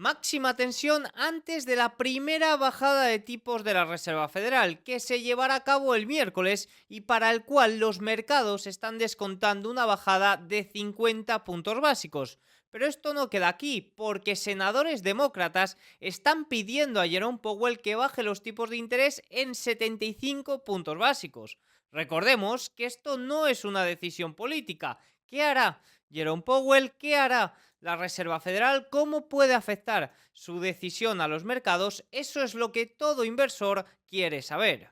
Máxima tensión antes de la primera bajada de tipos de la Reserva Federal, que se llevará a cabo el miércoles y para el cual los mercados están descontando una bajada de 50 puntos básicos. Pero esto no queda aquí, porque senadores demócratas están pidiendo a Jerome Powell que baje los tipos de interés en 75 puntos básicos. Recordemos que esto no es una decisión política. ¿Qué hará Jerome Powell? ¿Qué hará la Reserva Federal? ¿Cómo puede afectar su decisión a los mercados? Eso es lo que todo inversor quiere saber.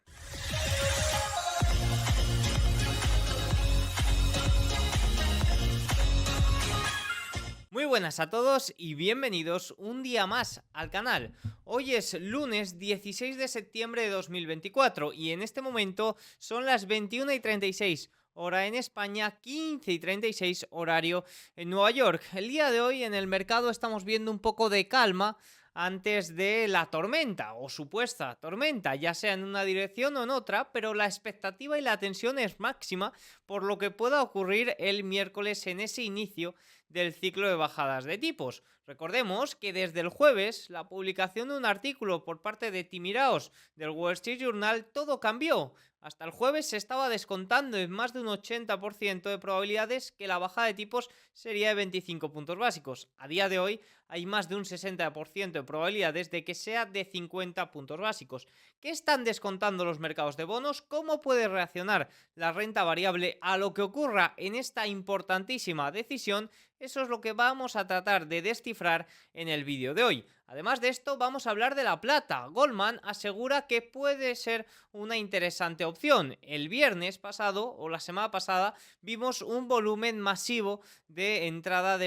Muy buenas a todos y bienvenidos un día más al canal. Hoy es lunes 16 de septiembre de 2024 y en este momento son las 21:36 hora en España, 15:36 horario en Nueva York. El día de hoy en el mercado estamos viendo un poco de calma antes de la tormenta o supuesta tormenta, ya sea en una dirección o en otra, pero la expectativa y la tensión es máxima por lo que pueda ocurrir el miércoles en ese inicio del ciclo de bajadas de tipos. Recordemos que desde el jueves, la publicación de un artículo por parte de Tim Iraos del Wall Street Journal, todo cambió. Hasta el jueves se estaba descontando en más de un 80% de probabilidades que la bajada de tipos sería de 25 puntos básicos. A día de hoy hay más de un 60% de probabilidades de que sea de 50 puntos básicos. ¿Qué están descontando los mercados de bonos? ¿Cómo puede reaccionar la renta variable a lo que ocurra en esta importantísima decisión? Eso es lo que vamos a tratar de descifrar en el vídeo de hoy. Además de esto, vamos a hablar de la plata. Goldman asegura que puede ser una interesante opción. El viernes pasado, o la semana pasada, vimos un volumen masivo de entrada,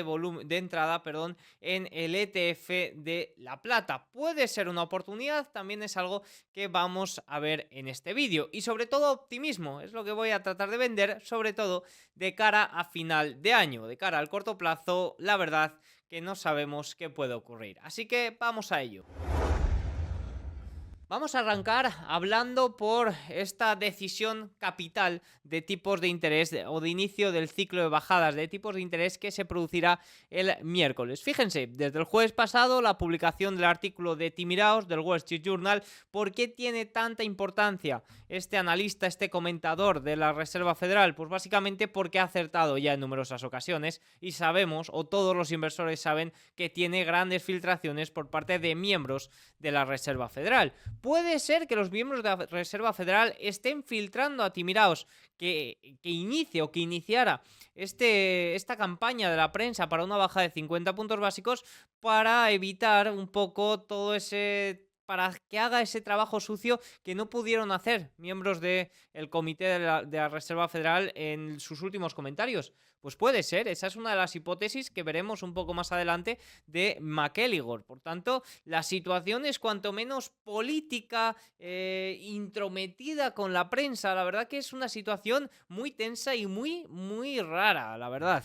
en el ETF de la plata. Puede ser una oportunidad, también es algo que vamos a ver en este vídeo. Y sobre todo optimismo, es lo que voy a tratar de vender, sobre todo de cara a final de año, de cara al corto plazo, la verdad que no sabemos qué puede ocurrir. Así que vamos a ello. Vamos a arrancar hablando por esta decisión capital de tipos de interés o de inicio del ciclo de bajadas de tipos de interés que se producirá el miércoles. Fíjense, desde el jueves pasado la publicación del artículo de Tim Iraos del Wall Street Journal. ¿Por qué tiene tanta importancia este analista, este comentador de la Reserva Federal? Pues básicamente porque ha acertado ya en numerosas ocasiones y sabemos, o todos los inversores saben, que tiene grandes filtraciones por parte de miembros de la Reserva Federal. Puede ser que los miembros de la Reserva Federal estén filtrando a Tim Iraos que inicie o que iniciara esta campaña de la prensa para una baja de 50 puntos básicos para evitar un poco todo ese, para que haga ese trabajo sucio que no pudieron hacer miembros del comité de la Reserva Federal en sus últimos comentarios. Pues puede ser, esa es una de las hipótesis que veremos un poco más adelante de McElligor. Por tanto, la situación es cuanto menos política, intrometida con la prensa. La verdad que es una situación muy tensa y muy rara, la verdad.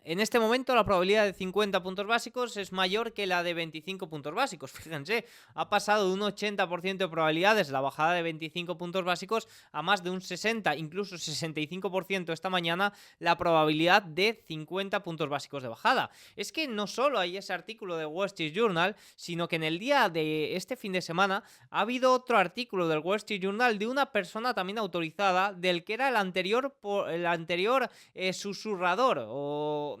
En este momento la probabilidad de 50 puntos básicos es mayor que la de 25 puntos básicos. Fíjense, ha pasado de un 80% de probabilidades la bajada de 25 puntos básicos a más de un 60, incluso 65% esta mañana la probabilidad de 50 puntos básicos de bajada. Es que no solo hay ese artículo de Wall Street Journal, sino que en el día de este fin de semana ha habido otro artículo del Wall Street Journal de una persona también autorizada del que era el anterior susurrador o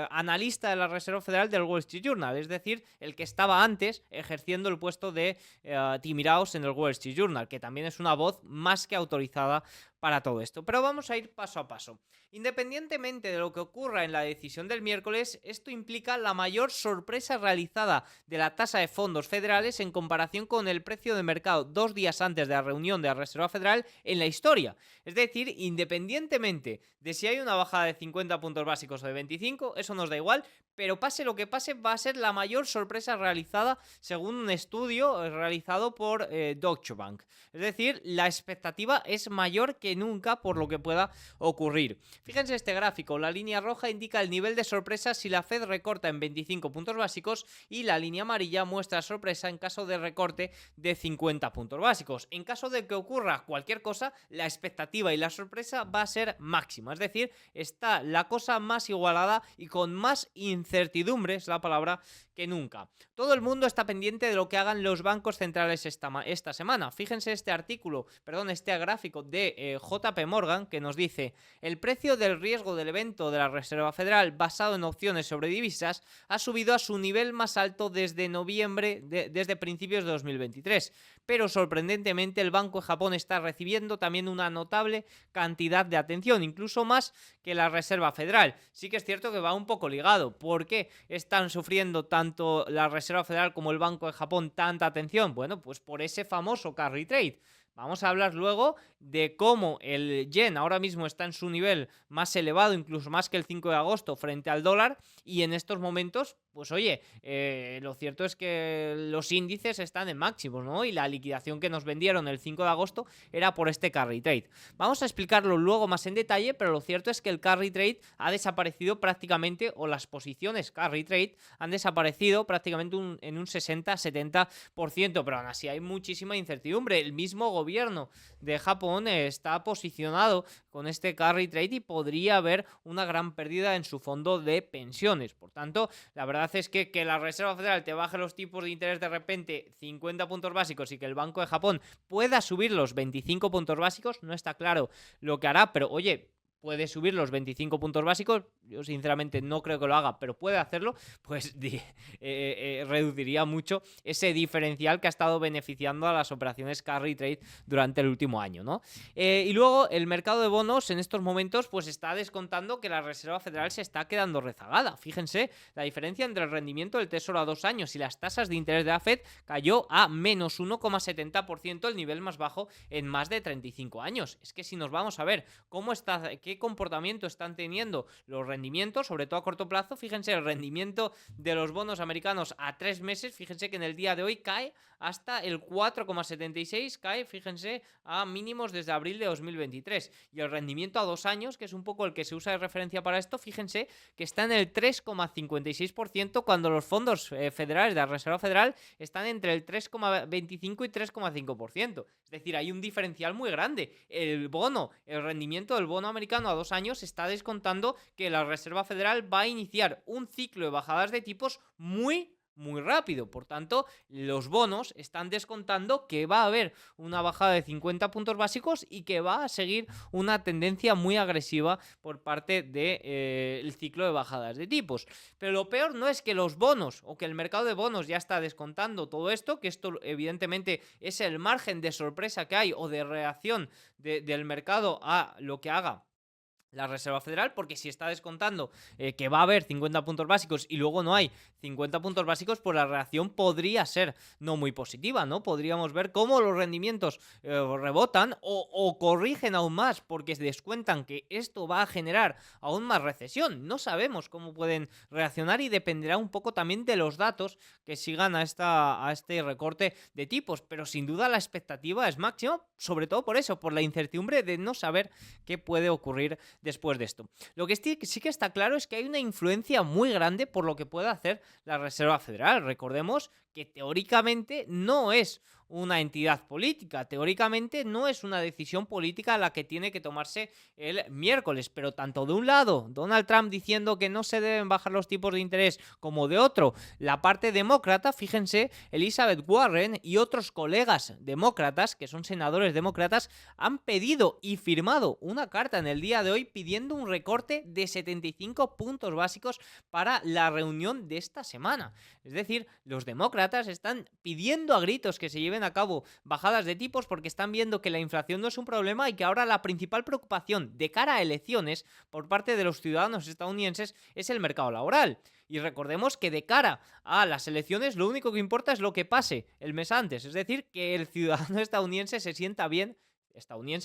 analista de la Reserva Federal del Wall Street Journal, es decir, el que estaba antes ejerciendo el puesto de Tim Iraos en el Wall Street Journal, que también es una voz más que autorizada para todo esto. Pero vamos a ir paso a paso. Independientemente de lo que ocurra en la decisión del miércoles, esto implica la mayor sorpresa realizada de la tasa de fondos federales en comparación con el precio de mercado 2 días antes de la reunión de la Reserva Federal en la historia. Es decir, independientemente de si hay una bajada de 50 puntos básicos o de 25, eso nos da igual, pero pase lo que pase, va a ser la mayor sorpresa realizada según un estudio realizado por Deutsche Bank. Es decir, la expectativa es mayor que nunca por lo que pueda ocurrir. Fíjense este gráfico, la línea roja indica el nivel de sorpresa si la Fed recorta en 25 puntos básicos y la línea amarilla muestra sorpresa en caso de recorte de 50 puntos básicos. En caso de que ocurra cualquier cosa, la expectativa y la sorpresa va a ser máxima, es decir, está la cosa más igualada y con más incertidumbre es la palabra que nunca. Todo el mundo está pendiente de lo que hagan los bancos centrales esta semana. Fíjense este gráfico de JP Morgan que nos dice: el precio del riesgo del evento de la Reserva Federal basado en opciones sobre divisas ha subido a su nivel más alto desde desde principios de 2023. Pero sorprendentemente el Banco de Japón está recibiendo también una notable cantidad de atención, incluso más que la Reserva Federal. Sí que es cierto que va un poco ligado. ¿Por qué están sufriendo tanto la Reserva Federal como el Banco de Japón tanta atención? Bueno, pues por ese famoso carry trade. Vamos a hablar luego de cómo el yen ahora mismo está en su nivel más elevado, incluso más que el 5 de agosto frente al dólar, y en estos momentos, pues oye, lo cierto es que los índices están en máximos, ¿no? Y la liquidación que nos vendieron el 5 de agosto era por este carry trade. Vamos a explicarlo luego más en detalle, pero lo cierto es que el carry trade ha desaparecido prácticamente, o las posiciones carry trade han desaparecido prácticamente en un 60-70%, pero aún así hay muchísima incertidumbre. El mismo gobierno de Japón está posicionado con este carry trade y podría haber una gran pérdida en su fondo de pensiones. Por tanto, la verdad es que la Reserva Federal te baje los tipos de interés de repente 50 puntos básicos y que el Banco de Japón pueda subir los 25 puntos básicos, no está claro lo que hará, pero oye, puede subir los 25 puntos básicos, yo sinceramente no creo que lo haga, pero puede hacerlo, pues reduciría mucho ese diferencial que ha estado beneficiando a las operaciones carry trade durante el último año, ¿no? Y luego el mercado de bonos en estos momentos pues está descontando que la Reserva Federal se está quedando rezagada. Fíjense, la diferencia entre el rendimiento del Tesoro a 2 años y las tasas de interés de la Fed cayó a menos 1,70%, el nivel más bajo en más de 35 años. Es que si nos vamos a ver qué comportamiento están teniendo los rendimientos, sobre todo a corto plazo, fíjense el rendimiento de los bonos americanos a 3 meses, fíjense que en el día de hoy cae hasta el 4,76, cae, fíjense, a mínimos desde abril de 2023. Y el rendimiento a 2 años, que es un poco el que se usa de referencia para esto, fíjense que está en el 3,56% cuando los fondos federales de la Reserva Federal están entre el 3,25 y 3,5%. Es decir, hay un diferencial muy grande. El rendimiento del bono americano a 2 años está descontando que la Reserva Federal va a iniciar un ciclo de bajadas de tipos muy rápido. Por tanto, los bonos están descontando que va a haber una bajada de 50 puntos básicos y que va a seguir una tendencia muy agresiva por parte del ciclo de bajadas de tipos. Pero lo peor no es que los bonos o que el mercado de bonos ya está descontando todo esto, que esto evidentemente es el margen de sorpresa que hay o de reacción del mercado a lo que haga la Reserva Federal, porque si está descontando que va a haber 50 puntos básicos y luego no hay 50 puntos básicos, pues la reacción podría ser no muy positiva, ¿no? Podríamos ver cómo los rendimientos rebotan o corrigen aún más porque se descuentan que esto va a generar aún más recesión. No sabemos cómo pueden reaccionar y dependerá un poco también de los datos que sigan a este recorte de tipos, pero sin duda la expectativa es máxima, sobre todo por eso, por la incertidumbre de no saber qué puede ocurrir después de esto. Lo que sí que está claro es que hay una influencia muy grande por lo que puede hacer la Reserva Federal. Recordemos que teóricamente no es una entidad política, teóricamente no es una decisión política la que tiene que tomarse el miércoles, pero tanto de un lado Donald Trump diciendo que no se deben bajar los tipos de interés, como de otro la parte demócrata, fíjense, Elizabeth Warren y otros colegas demócratas, que son senadores demócratas, han pedido y firmado una carta en el día de hoy pidiendo un recorte de 75 puntos básicos para la reunión de esta semana. Es decir, los demócratas están pidiendo a gritos que se lleven a cabo bajadas de tipos porque están viendo que la inflación no es un problema y que ahora la principal preocupación de cara a elecciones por parte de los ciudadanos estadounidenses es el mercado laboral. Y recordemos que de cara a las elecciones lo único que importa es lo que pase el mes antes, es decir, que el ciudadano estadounidense se sienta bien,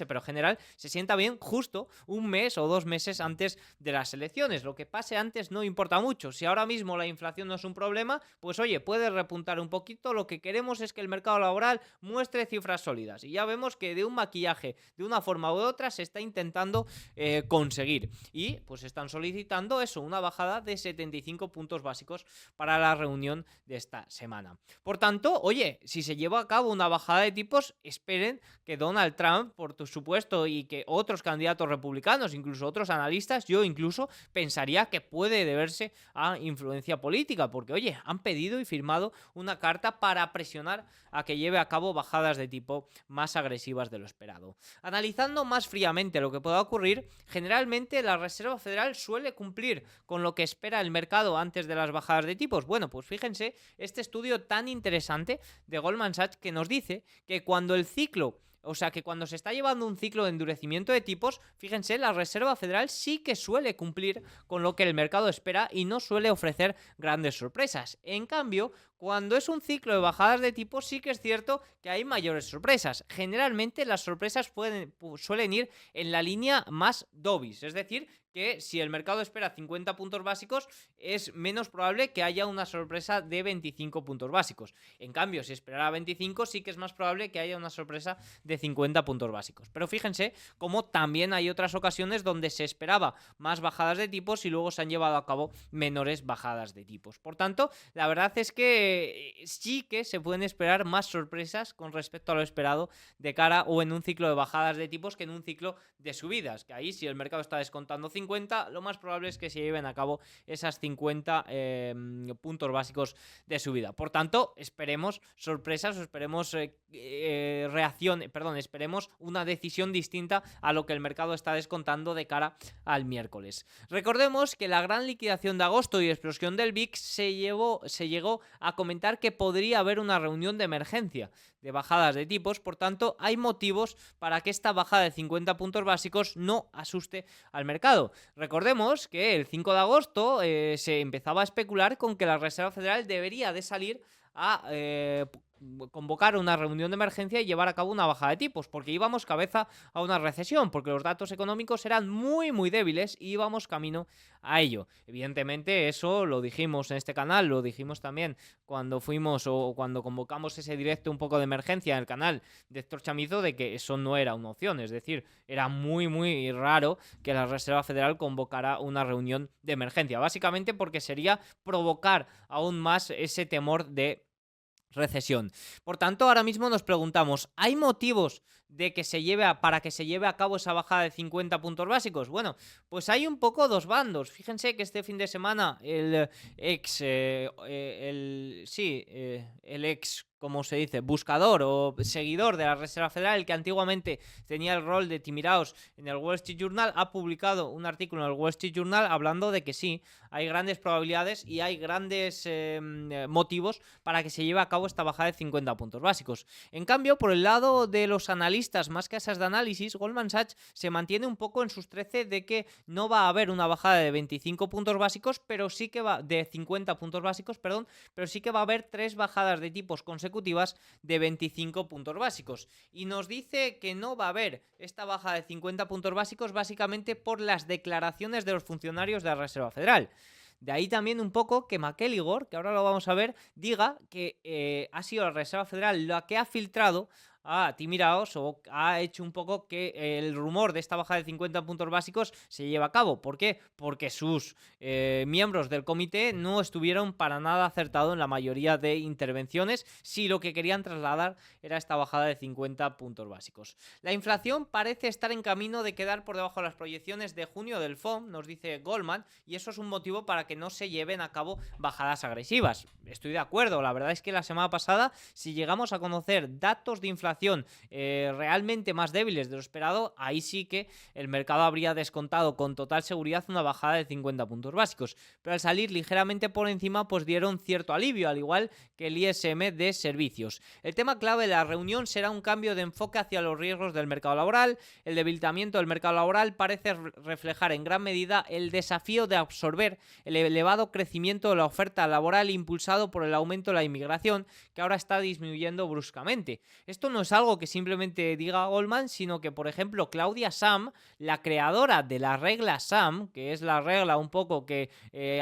pero en general se sienta bien justo un mes o 2 meses antes de las elecciones. Lo que pase antes no importa mucho. Si ahora mismo la inflación no es un problema, pues oye, puede repuntar un poquito. Lo que queremos es que el mercado laboral muestre cifras sólidas. Y ya vemos que de un maquillaje, de una forma u otra, se está intentando conseguir. Y pues están solicitando eso, una bajada de 75 puntos básicos para la reunión de esta semana. Por tanto, oye, si se lleva a cabo una bajada de tipos, esperen que Donald Trump opinión, por supuesto, y que otros candidatos republicanos, incluso otros analistas, yo incluso pensaría que puede deberse a influencia política, porque oye, han pedido y firmado una carta para presionar a que lleve a cabo bajadas de tipo más agresivas de lo esperado. Analizando más fríamente lo que pueda ocurrir, generalmente la Reserva Federal suele cumplir con lo que espera el mercado antes de las bajadas de tipos. Bueno, pues fíjense este estudio tan interesante de Goldman Sachs que nos dice que cuando el ciclo, o sea, que cuando se está llevando un ciclo de endurecimiento de tipos, fíjense, la Reserva Federal sí que suele cumplir con lo que el mercado espera y no suele ofrecer grandes sorpresas. En cambio, cuando es un ciclo de bajadas de tipos, sí que es cierto que hay mayores sorpresas. Generalmente las sorpresas suelen ir en la línea más dovish, es decir, que si el mercado espera 50 puntos básicos, es menos probable que haya una sorpresa de 25 puntos básicos. En cambio, si esperara 25, sí que es más probable que haya una sorpresa de 50 puntos básicos. Pero fíjense cómo también hay otras ocasiones donde se esperaba más bajadas de tipos y luego se han llevado a cabo menores bajadas de tipos. Por tanto, la verdad es que sí que se pueden esperar más sorpresas con respecto a lo esperado de cara o en un ciclo de bajadas de tipos que en un ciclo de subidas, que ahí si el mercado está descontando 50, lo más probable es que se lleven a cabo esas 50 puntos básicos de subida. Por tanto, esperemos sorpresas o esperemos esperemos una decisión distinta a lo que el mercado está descontando de cara al miércoles. Recordemos que la gran liquidación de agosto y explosión del VIX se llegó a comentar que podría haber una reunión de emergencia de bajadas de tipos, por tanto hay motivos para que esta bajada de 50 puntos básicos no asuste al mercado. Recordemos que el 5 de agosto se empezaba a especular con que la Reserva Federal debería de salir a convocar una reunión de emergencia y llevar a cabo una bajada de tipos, porque íbamos cabeza a una recesión, porque los datos económicos eran muy débiles y íbamos camino a ello. Evidentemente eso lo dijimos en este canal, lo dijimos también cuando fuimos o cuando convocamos ese directo un poco de emergencia en el canal de Héctor Chamizo, de que eso no era una opción, es decir, era muy raro que la Reserva Federal convocara una reunión de emergencia, básicamente porque sería provocar aún más ese temor de recesión. Por tanto, ahora mismo nos preguntamos, ¿hay motivos de que para que se lleve a cabo esa bajada de 50 puntos básicos? Bueno, pues hay un poco dos bandos. Fíjense que este fin de semana el ex, como se dice, buscador o seguidor de la Reserva Federal, el que antiguamente tenía el rol de Timiraos en el Wall Street Journal, ha publicado un artículo en el Wall Street Journal hablando de que sí, hay grandes probabilidades y hay grandes motivos para que se lleve a cabo esta bajada de 50 puntos básicos. En cambio, por el lado de los analistas más casas de análisis, Goldman Sachs se mantiene un poco en sus 13 de que no va a haber una bajada de 25 puntos básicos, pero sí que va de 50 puntos básicos, perdón, pero sí que va a haber 3 bajadas de tipos consecutivas de 25 puntos básicos. Y nos dice que no va a haber esta baja de 50 puntos básicos básicamente por las declaraciones de los funcionarios de la Reserva Federal. De ahí también un poco que McElligor, que ahora lo vamos a ver, diga que ha sido la Reserva Federal la que ha filtrado a Timiraos o ha hecho un poco que el rumor de esta baja de 50 puntos básicos se lleve a cabo. ¿Por qué? Porque sus miembros del comité no estuvieron para nada acertados en la mayoría de intervenciones si lo que querían trasladar era esta bajada de 50 puntos básicos. La inflación parece estar en camino de quedar por debajo de las proyecciones de junio del FOM, nos dice Goldman, y eso es un motivo para que no se lleven a cabo bajadas agresivas. Estoy de acuerdo, la verdad es que la semana pasada, si llegamos a conocer datos de inflación realmente más débiles de lo esperado, ahí sí que el mercado habría descontado con total seguridad una bajada de 50 puntos básicos, pero al salir ligeramente por encima pues dieron cierto alivio, al igual que el ISM de servicios. El tema clave de la reunión será un cambio de enfoque hacia los riesgos del mercado laboral. El debilitamiento del mercado laboral parece reflejar en gran medida el desafío de absorber el elevado crecimiento de la oferta laboral impulsado por el aumento de la inmigración, que ahora está disminuyendo bruscamente. Esto no es algo que simplemente diga Goldman, sino que, por ejemplo, Claudia Sahm, la creadora de la regla Sahm, que es la regla un poco que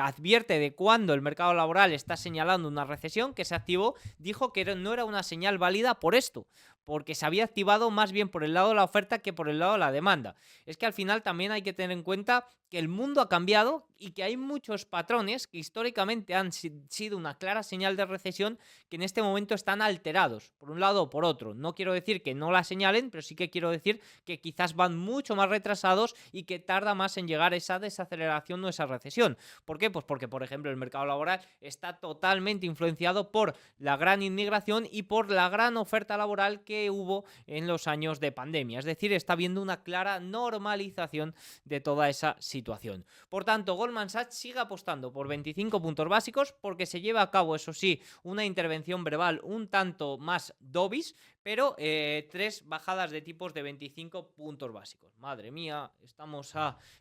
advierte de cuándo el mercado laboral está señalando una recesión que se activó, dijo que no era una señal válida por esto, porque se había activado más bien por el lado de la oferta que por el lado de la demanda. Es que al final también hay que tener en cuenta que el mundo ha cambiado y que hay muchos patrones que históricamente han sido una clara señal de recesión que en este momento están alterados, por un lado o por otro. No quiero decir que no la señalen, pero sí que quiero decir que quizás van mucho más retrasados y que tarda más en llegar esa desaceleración o esa recesión. ¿Por qué? Pues porque, por ejemplo, el mercado laboral está totalmente influenciado por la gran inmigración y por la gran oferta laboral que hubo en los años de pandemia. Es decir, está habiendo una clara normalización de toda esa situación. Por tanto, Goldman Sachs sigue apostando por 25 puntos básicos porque se lleva a cabo, eso sí, una intervención verbal un tanto más dovish, pero 3 bajadas de tipos de 25 puntos básicos. Madre mía, estamos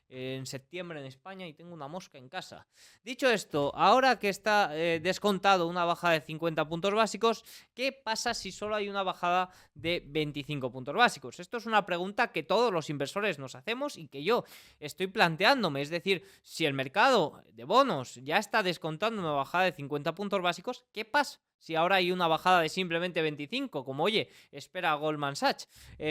en septiembre en España y tengo una mosca en casa. Dicho esto, ahora que está descontado una bajada de 50 puntos básicos, ¿qué pasa si solo hay una bajada de 25 puntos básicos? Esto es una pregunta que todos los inversores nos hacemos y que yo estoy planteándome. Es decir, si el mercado de bonos ya está descontando una bajada de 50 puntos básicos, ¿qué pasa si ahora hay una bajada de simplemente 25, como oye, espera Goldman Sachs?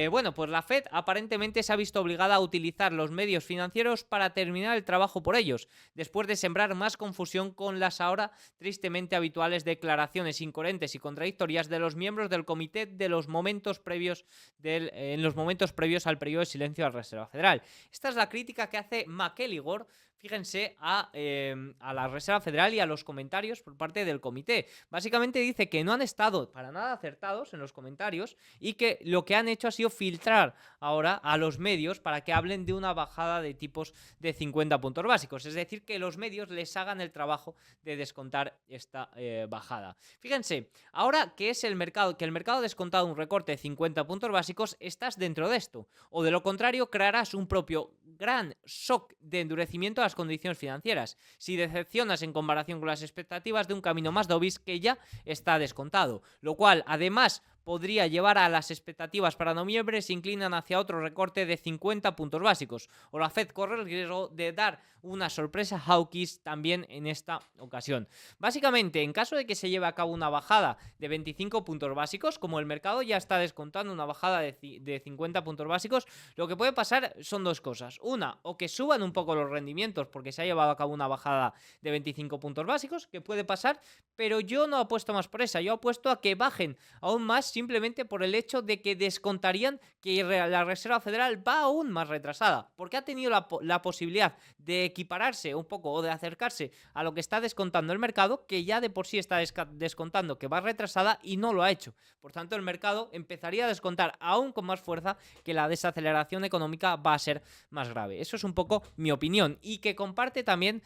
Bueno, pues la Fed aparentemente se ha visto obligada a utilizar los medios financieros para terminar el trabajo por ellos, después de sembrar más confusión con las ahora tristemente habituales declaraciones incoherentes y contradictorias de los miembros del comité de los momentos previos en los momentos previos al periodo de silencio de la Reserva Federal. Esta es la crítica que hace McElligor, fíjense, a la Reserva Federal y a los comentarios por parte del comité. Básicamente dice que no han estado para nada acertados en los comentarios y que lo que han hecho ha sido filtrar ahora a los medios para que hablen de una bajada de tipos de 50 puntos básicos. Es decir, que los medios les hagan el trabajo de descontar esta bajada. Fíjense, ahora que es el mercado ha descontado un recorte de 50 puntos básicos, estás dentro de esto. O de lo contrario, crearás un propio gran shock de endurecimiento a las condiciones financieras, si decepcionas en comparación con las expectativas de un camino más dovish que ya está descontado, lo cual además podría llevar a las expectativas para noviembre se inclinan hacia otro recorte de 50 puntos básicos, o la Fed corre el riesgo de dar una sorpresa hawkish también en esta ocasión. Básicamente, en caso de que se lleve a cabo una bajada de 25 puntos básicos, como el mercado ya está descontando una bajada de 50 puntos básicos, lo que puede pasar son dos cosas. Una, o que suban un poco los rendimientos porque se ha llevado a cabo una bajada de 25 puntos básicos, que puede pasar, pero yo no apuesto más por esa, yo apuesto a que bajen aún más simplemente por el hecho de que descontarían que la Reserva Federal va aún más retrasada, porque ha tenido la posibilidad de equipararse un poco o de acercarse a lo que está descontando el mercado, que ya de por sí está descontando que va retrasada y no lo ha hecho. Por tanto, el mercado empezaría a descontar aún con más fuerza que la desaceleración económica va a ser más grave. Eso es un poco mi opinión y que comparte también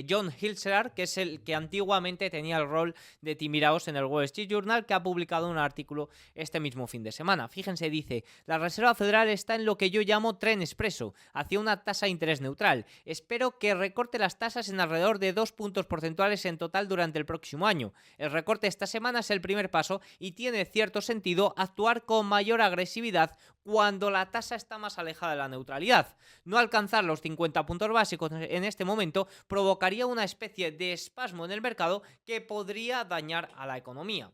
John Hilscher, que es el que antiguamente tenía el rol de Tim Iraos en el Wall Street Journal, que ha publicado un artículo este mismo fin de semana. Fíjense, dice, la Reserva Federal está en lo que yo llamo tren expreso, hacia una tasa de interés neutral. Espero que recorte las tasas en alrededor de 2 puntos porcentuales en total durante el próximo año. El recorte esta semana es el primer paso y tiene cierto sentido actuar con mayor agresividad cuando la tasa está más alejada de la neutralidad. No alcanzar los 50 puntos básicos en este momento provocaría una especie de espasmo en el mercado que podría dañar a la economía.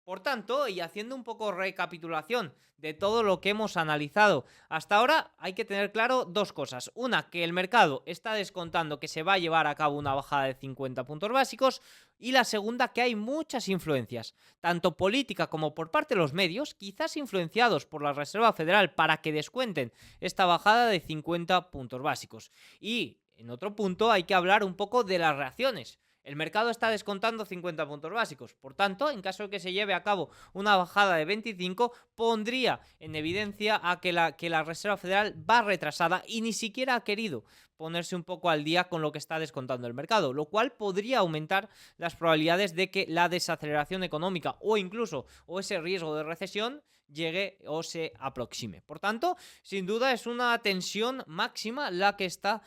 Por tanto, y haciendo un poco recapitulación de todo lo que hemos analizado hasta ahora, hay que tener claro dos cosas. Una, que el mercado está descontando que se va a llevar a cabo una bajada de 50 puntos básicos. Y la segunda, que hay muchas influencias, tanto política como por parte de los medios, quizás influenciados por la Reserva Federal para que descuenten esta bajada de 50 puntos básicos. Y en otro punto hay que hablar un poco de las reacciones. El mercado está descontando 50 puntos básicos. Por tanto, en caso de que se lleve a cabo una bajada de 25, pondría en evidencia a que la Reserva Federal va retrasada y ni siquiera ha querido ponerse un poco al día con lo que está descontando el mercado, lo cual podría aumentar las probabilidades de que la desaceleración económica o incluso ese riesgo de recesión llegue o se aproxime. Por tanto, sin duda es una tensión máxima la que está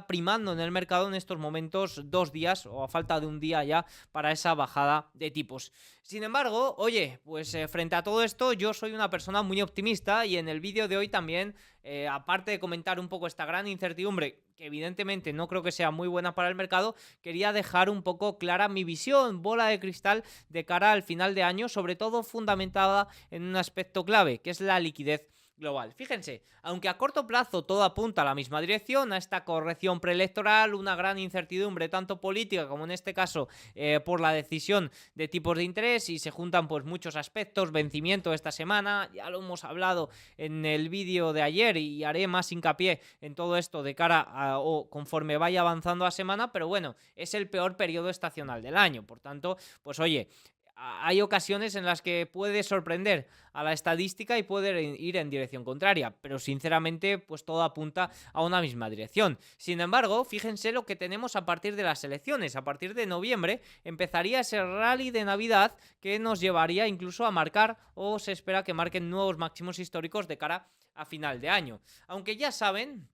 primando en el mercado en estos momentos, 2 días o a falta de un día ya para esa bajada de tipos. Sin embargo, oye, pues frente a todo esto yo soy una persona muy optimista y en el vídeo de hoy también, aparte de comentar un poco esta gran incertidumbre que evidentemente no creo que sea muy buena para el mercado, quería dejar un poco clara mi visión, bola de cristal, de cara al final de año, sobre todo fundamentada en un aspecto clave, que es la liquidez global. Fíjense, aunque a corto plazo todo apunta a la misma dirección, a esta corrección preelectoral, una gran incertidumbre tanto política como en este caso por la decisión de tipos de interés, y se juntan pues muchos aspectos, vencimiento esta semana, ya lo hemos hablado en el vídeo de ayer y haré más hincapié en todo esto de cara a, o conforme vaya avanzando la semana, pero bueno, es el peor periodo estacional del año, por tanto, pues oye, hay ocasiones en las que puede sorprender a la estadística y puede ir en dirección contraria, pero sinceramente pues todo apunta a una misma dirección. Sin embargo, fíjense lo que tenemos a partir de las elecciones. A partir de noviembre empezaría ese rally de Navidad que nos llevaría incluso a marcar, o se espera que marquen, nuevos máximos históricos de cara a final de año. Aunque ya saben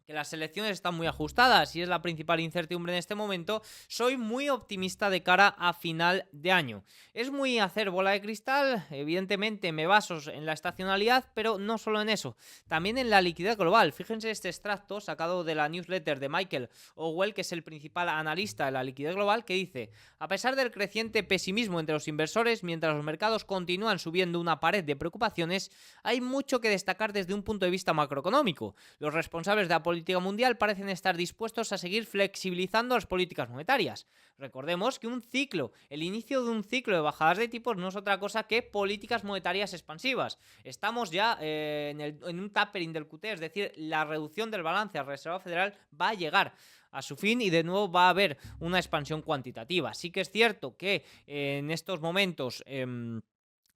que las elecciones están muy ajustadas y es la principal incertidumbre en este momento, soy muy optimista de cara a final de año. Es muy hacer bola de cristal, evidentemente me baso en la estacionalidad, pero no solo en eso, también en la liquidez global. Fíjense este extracto sacado de la newsletter de Michael Howell, que es el principal analista de la liquidez global, que dice: a pesar del creciente pesimismo entre los inversores, mientras los mercados continúan subiendo una pared de preocupaciones, hay mucho que destacar desde un punto de vista macroeconómico. Los responsables de la política mundial parecen estar dispuestos a seguir flexibilizando las políticas monetarias. Recordemos que un ciclo, el inicio de un ciclo de bajadas de tipos, no es otra cosa que políticas monetarias expansivas. Estamos ya en un tapering del QT, es decir, la reducción del balance a la Reserva Federal va a llegar a su fin y de nuevo va a haber una expansión cuantitativa. Sí que es cierto que en estos momentos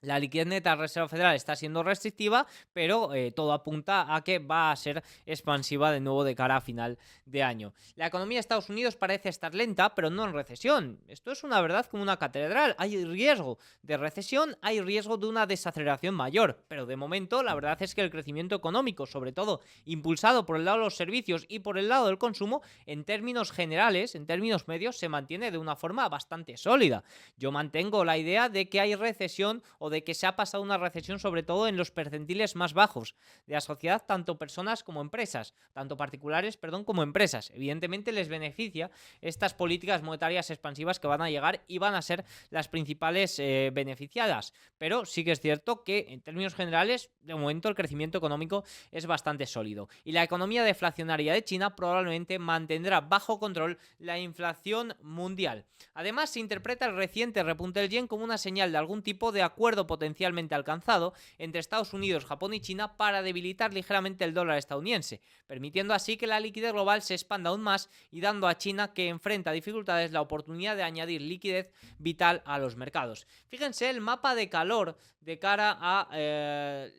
la liquidez neta de la Reserva Federal está siendo restrictiva, pero todo apunta a que va a ser expansiva de nuevo de cara a final de año. La economía de Estados Unidos parece estar lenta, pero no en recesión. Esto es una verdad como una catedral. Hay riesgo de recesión, hay riesgo de una desaceleración mayor, pero de momento la verdad es que el crecimiento económico, sobre todo impulsado por el lado de los servicios y por el lado del consumo, en términos generales, en términos medios, se mantiene de una forma bastante sólida. Yo mantengo la idea de que hay recesión, o de que se ha pasado una recesión sobre todo en los percentiles más bajos de la sociedad, tanto personas como empresas, tanto particulares, como empresas. Evidentemente les beneficia estas políticas monetarias expansivas que van a llegar y van a ser las principales beneficiadas, pero sí que es cierto que en términos generales de momento el crecimiento económico es bastante sólido y la economía deflacionaria de China probablemente mantendrá bajo control la inflación mundial. Además, se interpreta el reciente repunte del yen como una señal de algún tipo de acuerdo potencialmente alcanzado entre Estados Unidos, Japón y China para debilitar ligeramente el dólar estadounidense, permitiendo así que la liquidez global se expanda aún más y dando a China, que enfrenta dificultades, la oportunidad de añadir liquidez vital a los mercados. Fíjense el mapa de calor de cara a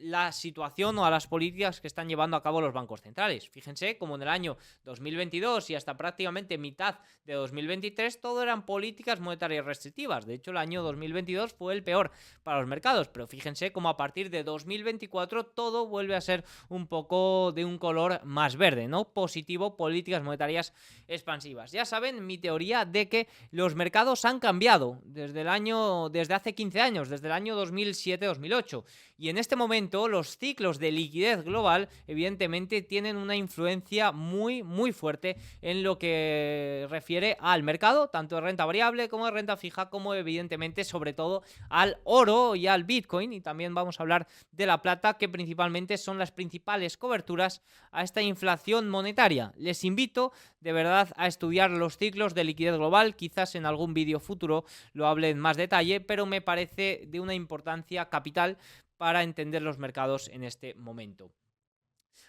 la situación o a las políticas que están llevando a cabo los bancos centrales. Fíjense como en el año 2022 y hasta prácticamente mitad de 2023 todo eran políticas monetarias restrictivas. De hecho, el año 2022 fue el peor para los mercados, pero fíjense como a partir de 2024 todo vuelve a ser un poco de un color más verde, ¿no? Positivo, políticas monetarias expansivas. Ya saben mi teoría de que los mercados han cambiado desde hace 15 años, desde el año 2007-2008, y en este momento los ciclos de liquidez global evidentemente tienen una influencia muy fuerte en lo que refiere al mercado, tanto de renta variable como de renta fija, como evidentemente sobre todo al oro y al Bitcoin, y también vamos a hablar de la plata, que principalmente son las principales coberturas a esta inflación monetaria. Les invito de verdad a estudiar los ciclos de liquidez global, quizás en algún vídeo futuro lo hable en más detalle, pero me parece de una importancia capital para entender los mercados en este momento.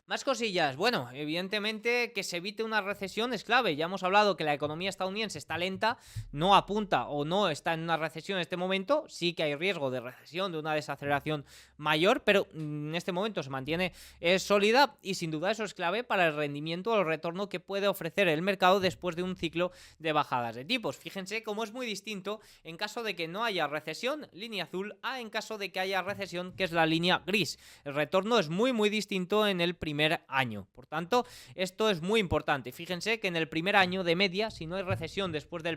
Más cosillas. Bueno, evidentemente que se evite una recesión es clave. Ya hemos hablado que la economía estadounidense está lenta, no apunta o no está en una recesión en este momento. Sí que hay riesgo de recesión, de una desaceleración mayor, pero en este momento se mantiene sólida y sin duda eso es clave para el rendimiento o el retorno que puede ofrecer el mercado después de un ciclo de bajadas de tipos. Fíjense cómo es muy distinto en caso de que no haya recesión, línea azul, a en caso de que haya recesión, que es la línea gris. El retorno es muy distinto en el primer primer año. Por tanto, esto es muy importante. Fíjense que en el primer año de media, si no hay recesión después de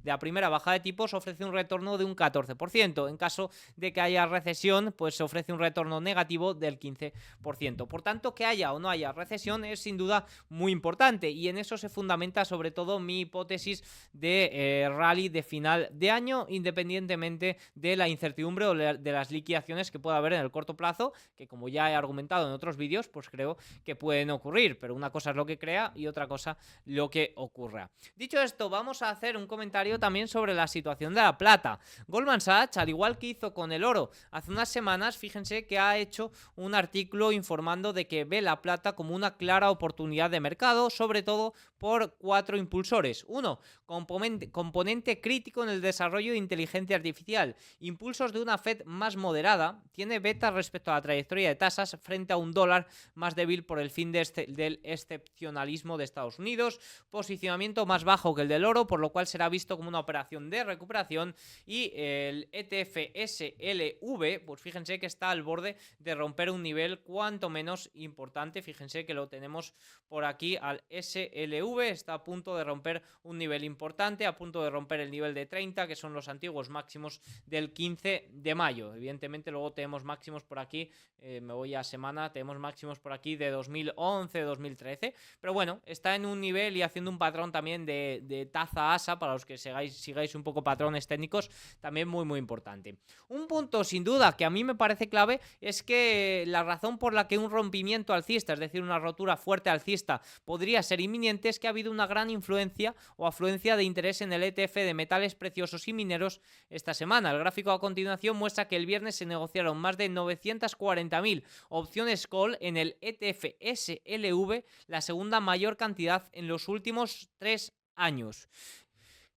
la primera bajada de tipos, ofrece un retorno de un 14%. En caso de que haya recesión, pues se ofrece un retorno negativo del 15%. Por tanto, que haya o no haya recesión es sin duda muy importante, y en eso se fundamenta sobre todo mi hipótesis de rally de final de año, independientemente de la incertidumbre o de las liquidaciones que pueda haber en el corto plazo, que como ya he argumentado en otros vídeos, pues creo que pueden ocurrir, pero una cosa es lo que crea y otra cosa lo que ocurra. Dicho esto, vamos a hacer un comentario también sobre la situación de la plata. Goldman Sachs, al igual que hizo con el oro hace unas semanas, fíjense que ha hecho un artículo informando de que ve la plata como una clara oportunidad de mercado, sobre todo por 4 impulsores. 1. Componente crítico en el desarrollo de inteligencia artificial. Impulsos de una Fed más moderada. Tiene beta respecto a la trayectoria de tasas frente a un dólar más débil por el fin del excepcionalismo de Estados Unidos. Posicionamiento más bajo que el del oro, por lo cual será visto como una operación de recuperación. Y el ETF SLV, pues fíjense que está al borde de romper un nivel cuanto menos importante. Fíjense que lo tenemos por aquí al SLV, está a punto de romper un nivel importante, a punto de romper el nivel de 30, que son los antiguos máximos del 15 de mayo. Evidentemente luego tenemos máximos por aquí, me voy a semana, tenemos máximos por aquí de 2011, 2013, pero bueno, está en un nivel y haciendo un patrón también de taza asa, para los que sigáis un poco patrones técnicos, también muy importante. Un punto sin duda que a mí me parece clave es que la razón por la que un rompimiento alcista, es decir, una rotura fuerte alcista, podría ser inminente, es que ha habido una gran influencia o afluencia de interés en el ETF de metales preciosos y mineros esta semana. El gráfico a continuación muestra que el viernes se negociaron más de 940.000 opciones call en el ETF SLV, la segunda mayor cantidad en los últimos 3 años.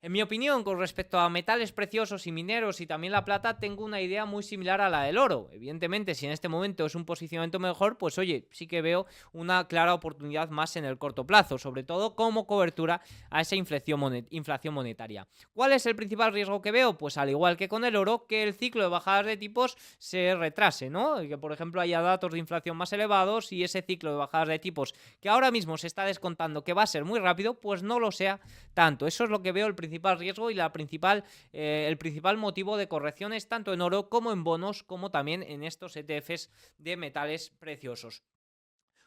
En mi opinión, con respecto a metales preciosos y mineros y también la plata, tengo una idea muy similar a la del oro. Evidentemente, si en este momento es un posicionamiento mejor, pues oye, sí que veo una clara oportunidad más en el corto plazo, sobre todo como cobertura a esa inflación monetaria. ¿Cuál es el principal riesgo que veo? Pues al igual que con el oro, que el ciclo de bajadas de tipos se retrase, ¿no? Y que por ejemplo haya datos de inflación más elevados y ese ciclo de bajadas de tipos que ahora mismo se está descontando que va a ser muy rápido, pues no lo sea tanto. Eso es lo que veo el principal riesgo y el principal motivo de correcciones tanto en oro como en bonos, como también en estos ETFs de metales preciosos.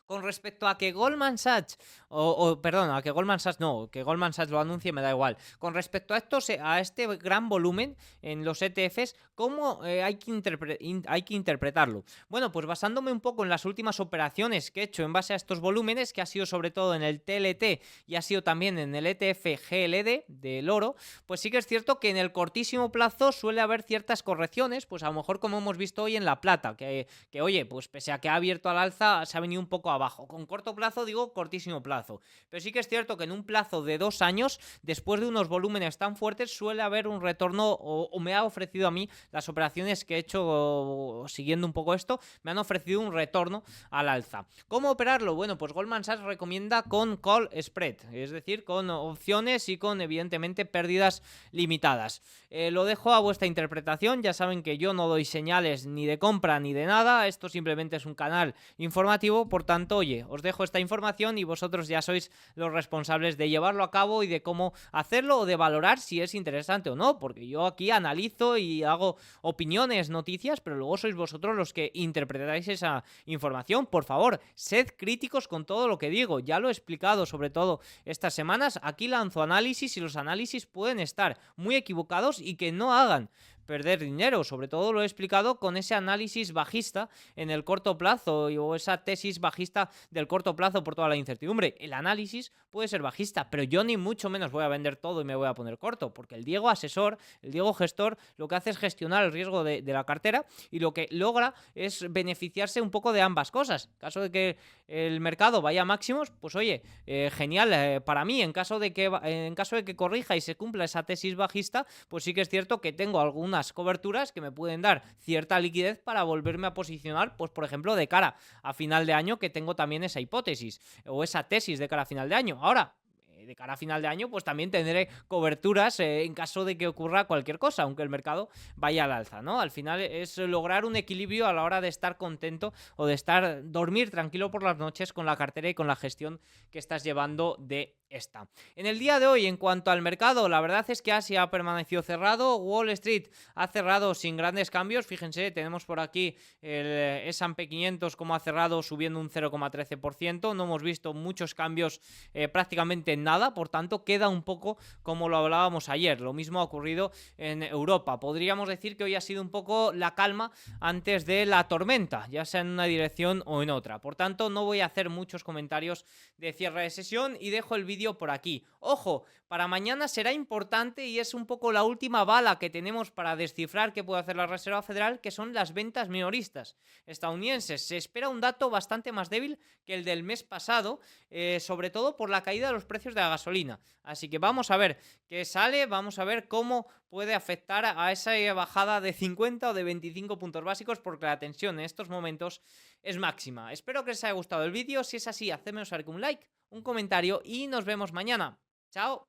Con respecto a que Goldman Sachs, que Goldman Sachs no, que Goldman Sachs lo anuncie me da igual. Con respecto a este gran volumen en los ETFs, ¿cómo hay que interpretarlo? Bueno, pues basándome un poco en las últimas operaciones que he hecho en base a estos volúmenes, que ha sido sobre todo en el TLT y ha sido también en el ETF GLD del oro, pues sí que es cierto que en el cortísimo plazo suele haber ciertas correcciones, pues a lo mejor como hemos visto hoy en la plata, que oye, pues pese a que ha abierto al alza, se ha venido un poco abajo. Con corto plazo digo cortísimo plazo, pero sí que es cierto que en un plazo de 2 años, después de unos volúmenes tan fuertes, suele haber un retorno, o me ha ofrecido a mí las operaciones que he hecho siguiendo un poco esto, me han ofrecido un retorno al alza. ¿Cómo operarlo? Bueno, pues Goldman Sachs recomienda con call spread, es decir, con opciones y con evidentemente pérdidas limitadas. Lo dejo a vuestra interpretación, ya saben que yo no doy señales ni de compra ni de nada, esto simplemente es un canal informativo, por tanto, oye, os dejo esta información y vosotros ya sois los responsables de llevarlo a cabo y de cómo hacerlo o de valorar si es interesante o no, porque yo aquí analizo y hago opiniones, noticias, pero luego sois vosotros los que interpretáis esa información. Por favor, sed críticos con todo lo que digo, ya lo he explicado sobre todo estas semanas, aquí lanzo análisis y los análisis pueden estar muy equivocados y que no hagan perder dinero, sobre todo lo he explicado con ese análisis bajista en el corto plazo o esa tesis bajista del corto plazo por toda la incertidumbre. El análisis puede ser bajista, pero yo ni mucho menos voy a vender todo y me voy a poner corto, porque el Diego asesor, el Diego gestor, lo que hace es gestionar el riesgo de la cartera y lo que logra es beneficiarse un poco de ambas cosas. En caso de que el mercado vaya a máximos, pues oye, genial para mí. En caso de que corrija y se cumpla esa tesis bajista, pues sí que es cierto que tengo algunas coberturas que me pueden dar cierta liquidez para volverme a posicionar, pues por ejemplo de cara a final de año, que tengo también esa hipótesis o esa tesis de cara a final de año. Ahora, de cara a final de año, pues también tendré coberturas en caso de que ocurra cualquier cosa, aunque el mercado vaya al alza, ¿no? Al final es lograr un equilibrio a la hora de estar contento o de dormir tranquilo por las noches con la cartera y con la gestión que estás llevando de esta. En el día de hoy, en cuanto al mercado, la verdad es que Asia ha permanecido cerrado, Wall Street ha cerrado sin grandes cambios. Fíjense, tenemos por aquí el S&P 500 como ha cerrado subiendo un 0,13%. No hemos visto muchos cambios, prácticamente nada, por tanto queda un poco como lo hablábamos ayer. Lo mismo ha ocurrido en Europa. Podríamos decir que hoy ha sido un poco la calma antes de la tormenta, ya sea en una dirección o en otra. Por tanto, no voy a hacer muchos comentarios de cierre de sesión y dejo el vídeo por aquí. Ojo, para mañana será importante y es un poco la última bala que tenemos para descifrar qué puede hacer la Reserva Federal, que son las ventas minoristas estadounidenses. Se espera un dato bastante más débil que el del mes pasado, sobre todo por la caída de los precios de la gasolina. Así que vamos a ver qué sale, vamos a ver cómo puede afectar a esa bajada de 50 o de 25 puntos básicos, porque la tensión en estos momentos es máxima. Espero que les haya gustado el vídeo. Si es así, hacedme saber con un like, un comentario y nos vemos mañana. ¡Chao!